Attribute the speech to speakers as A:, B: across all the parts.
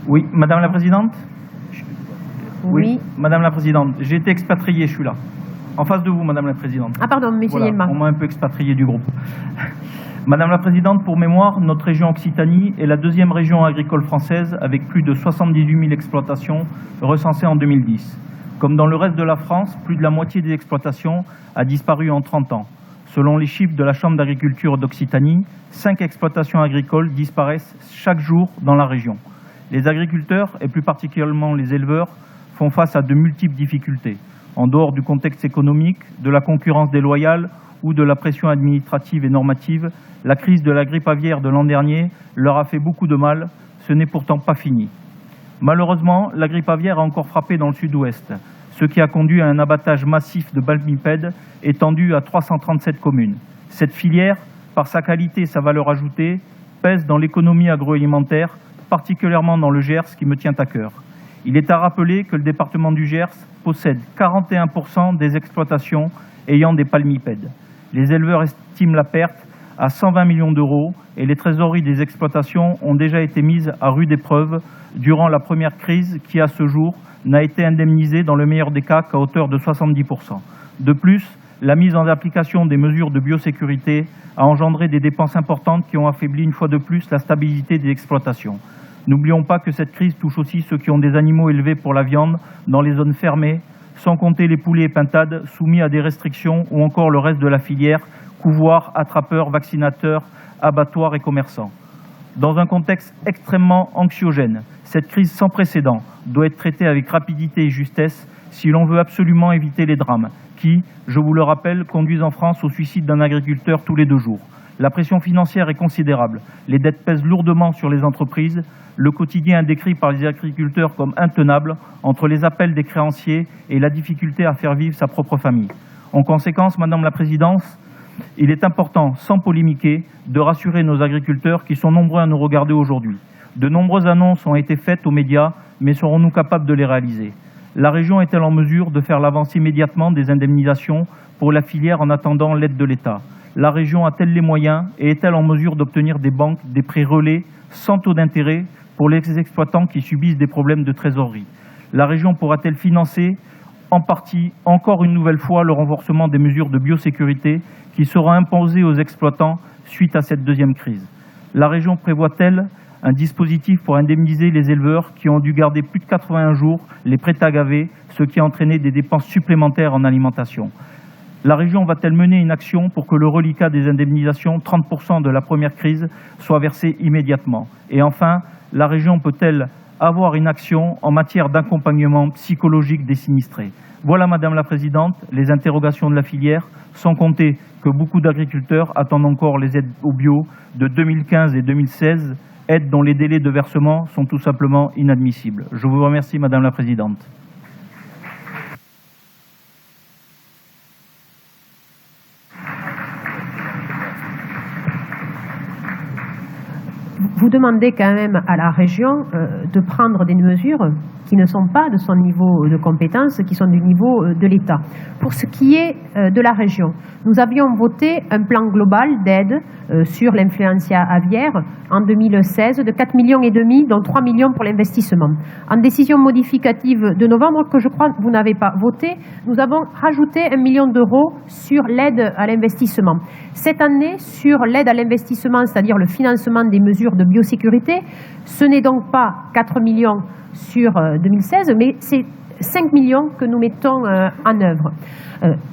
A: Oui, Madame la Présidente.
B: Oui.
A: Madame la Présidente, j'ai été expatrié, je suis là. En face de vous, Madame la Présidente.
B: Ah pardon, Monsieur
A: Voilà,
B: Yelma.
A: on m'a un peu expatrié du groupe. Madame la Présidente, pour mémoire, notre région Occitanie est la deuxième région agricole française avec plus de 78 000 exploitations recensées en 2010. Comme dans le reste de la France, plus de la moitié des exploitations a disparu en 30 ans. Selon les chiffres de la Chambre d'agriculture d'Occitanie, 5 exploitations agricoles disparaissent chaque jour dans la région. Les agriculteurs, et plus particulièrement les éleveurs, font face à de multiples difficultés. En dehors du contexte économique, de la concurrence déloyale ou de la pression administrative et normative, la crise de la grippe aviaire de l'an dernier leur a fait beaucoup de mal. Ce n'est pourtant pas fini. Malheureusement, la grippe aviaire a encore frappé dans le sud-ouest, ce qui a conduit à un abattage massif de palmipèdes étendu à 337 communes. Cette filière, par sa qualité et sa valeur ajoutée, pèse dans l'économie agroalimentaire, particulièrement dans le Gers, qui me tient à cœur. Il est à rappeler que le département du Gers possède 41% des exploitations ayant des palmipèdes. Les éleveurs estiment la perte à 120 millions d'euros et les trésoreries des exploitations ont déjà été mises à rude épreuve durant la première crise qui, à ce jour, n'a été indemnisée dans le meilleur des cas qu'à hauteur de 70%. De plus, la mise en application des mesures de biosécurité a engendré des dépenses importantes qui ont affaibli une fois de plus la stabilité des exploitations. N'oublions pas que cette crise touche aussi ceux qui ont des animaux élevés pour la viande dans les zones fermées, sans compter les poulets et pintades soumis à des restrictions ou encore le reste de la filière, couvoirs, attrapeurs, vaccinateurs, abattoirs et commerçants. Dans un contexte extrêmement anxiogène, cette crise sans précédent doit être traitée avec rapidité et justesse si l'on veut absolument éviter les drames qui, je vous le rappelle, conduisent en France au suicide d'un agriculteur tous les 2 jours. La pression financière est considérable, les dettes pèsent lourdement sur les entreprises, le quotidien est décrit par les agriculteurs comme intenable entre les appels des créanciers et la difficulté à faire vivre sa propre famille. En conséquence, Madame la Présidente, il est important, sans polémiquer, de rassurer nos agriculteurs qui sont nombreux à nous regarder aujourd'hui. De nombreuses annonces ont été faites aux médias, mais serons-nous capables de les réaliser? La région est-elle en mesure de faire l'avance immédiatement des indemnisations pour la filière en attendant l'aide de l'État? La région a-t-elle les moyens et est-elle en mesure d'obtenir des banques des prêts relais sans taux d'intérêt pour les exploitants qui subissent des problèmes de trésorerie? La région pourra-t-elle financer en partie, encore une nouvelle fois, le renforcement des mesures de biosécurité qui seront imposées aux exploitants suite à cette deuxième crise? La région prévoit-elle un dispositif pour indemniser les éleveurs qui ont dû garder plus de 81 jours les prêts agavés, ce qui a entraîné des dépenses supplémentaires en alimentation? La région va-t-elle mener une action pour que le reliquat des indemnisations, 30% de la première crise, soit versé immédiatement? Et enfin, la région peut-elle avoir une action en matière d'accompagnement psychologique des sinistrés? Voilà, Madame la Présidente, les interrogations de la filière, sans compter que beaucoup d'agriculteurs attendent encore les aides au bio de 2015 et 2016, aides dont les délais de versement sont tout simplement inadmissibles. Je vous remercie, Madame la Présidente.
B: Vous demandez quand même à la région de prendre des mesures qui ne sont pas de son niveau de compétence, qui sont du niveau de l'État. Pour ce qui est de la région, nous avions voté un plan global d'aide sur l'influenza aviaire en 2016 de 4,5 millions, dont 3 millions pour l'investissement. En décision modificative de novembre, que je crois que vous n'avez pas voté, nous avons rajouté 1 million d'euros sur l'aide à l'investissement. Cette année, sur l'aide à l'investissement, c'est-à-dire le financement des mesures de biosécurité, ce n'est donc pas 4 millions sur 2016, mais c'est 5 millions que nous mettons en œuvre.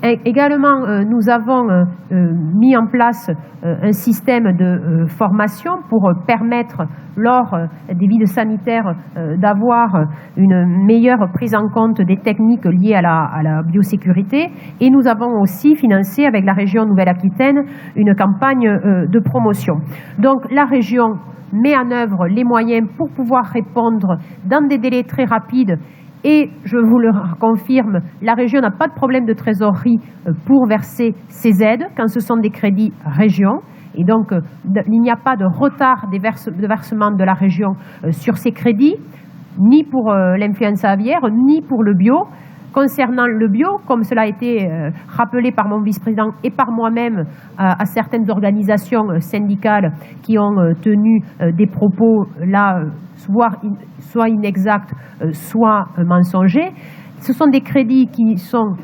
B: Également, nous avons mis en place un système de formation pour permettre, lors des vides sanitaires, d'avoir une meilleure prise en compte des techniques liées à la biosécurité. Et nous avons aussi financé, avec la région Nouvelle-Aquitaine, une campagne de promotion. Donc la région met en œuvre les moyens pour pouvoir répondre dans des délais très rapides. Et je vous le confirme, la région n'a pas de problème de trésorerie pour verser ces aides quand ce sont des crédits région. Et donc, il n'y a pas de retard de versement de la région sur ces crédits, ni pour l'influenza aviaire, ni pour le bio. Concernant le bio, comme cela a été rappelé par mon vice-président et par moi-même à certaines organisations syndicales qui ont tenu des propos là soit inexacts, soit mensongers, ce sont des crédits qui sont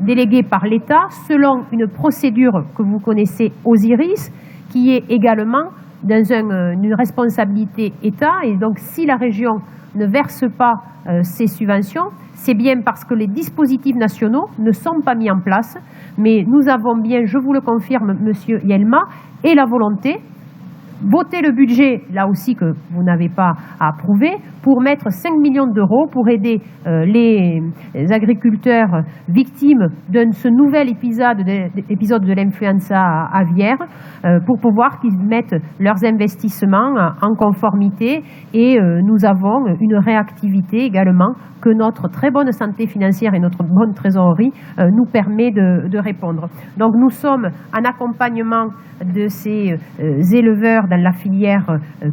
B: délégués par l'État selon une procédure que vous connaissez, Osiris, qui est également dans une responsabilité État. Et donc, si la région ne verse pas ces subventions, c'est bien parce que les dispositifs nationaux ne sont pas mis en place. Mais nous avons bien, je vous le confirme, Monsieur Yelma, et la volonté, voter le budget, là aussi que vous n'avez pas approuvé, pour mettre 5 millions d'euros pour aider les agriculteurs victimes de ce nouvel épisode de l'influenza aviaire, pour pouvoir qu'ils mettent leurs investissements en conformité. Et nous avons une réactivité également que notre très bonne santé financière et notre bonne trésorerie nous permet de répondre. Donc nous sommes en accompagnement de ces éleveurs dans la filière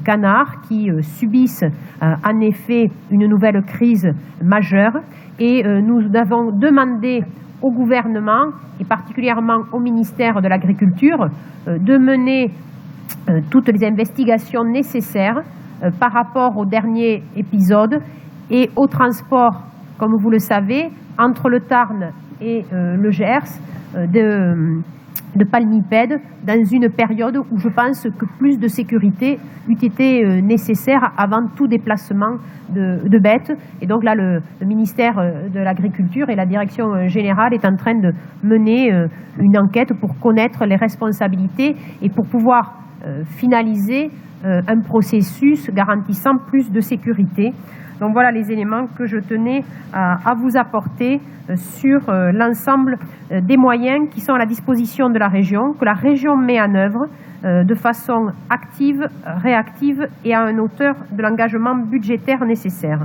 B: canard qui subissent en effet une nouvelle crise majeure, et nous avons demandé au gouvernement et particulièrement au ministère de l'Agriculture de mener toutes les investigations nécessaires par rapport au dernier épisode et au transport, comme vous le savez, entre le Tarn et le Gers de palmipèdes dans une période où je pense que plus de sécurité eût été nécessaire avant tout déplacement de bêtes. Et donc là, le ministère de l'Agriculture et la direction générale est en train de mener une enquête pour connaître les responsabilités et pour pouvoir finaliser un processus garantissant plus de sécurité. Donc voilà les éléments que je tenais à vous apporter sur l'ensemble des moyens qui sont à la disposition de la région, que la région met en œuvre de façon active, réactive et à une hauteur de l'engagement budgétaire nécessaire.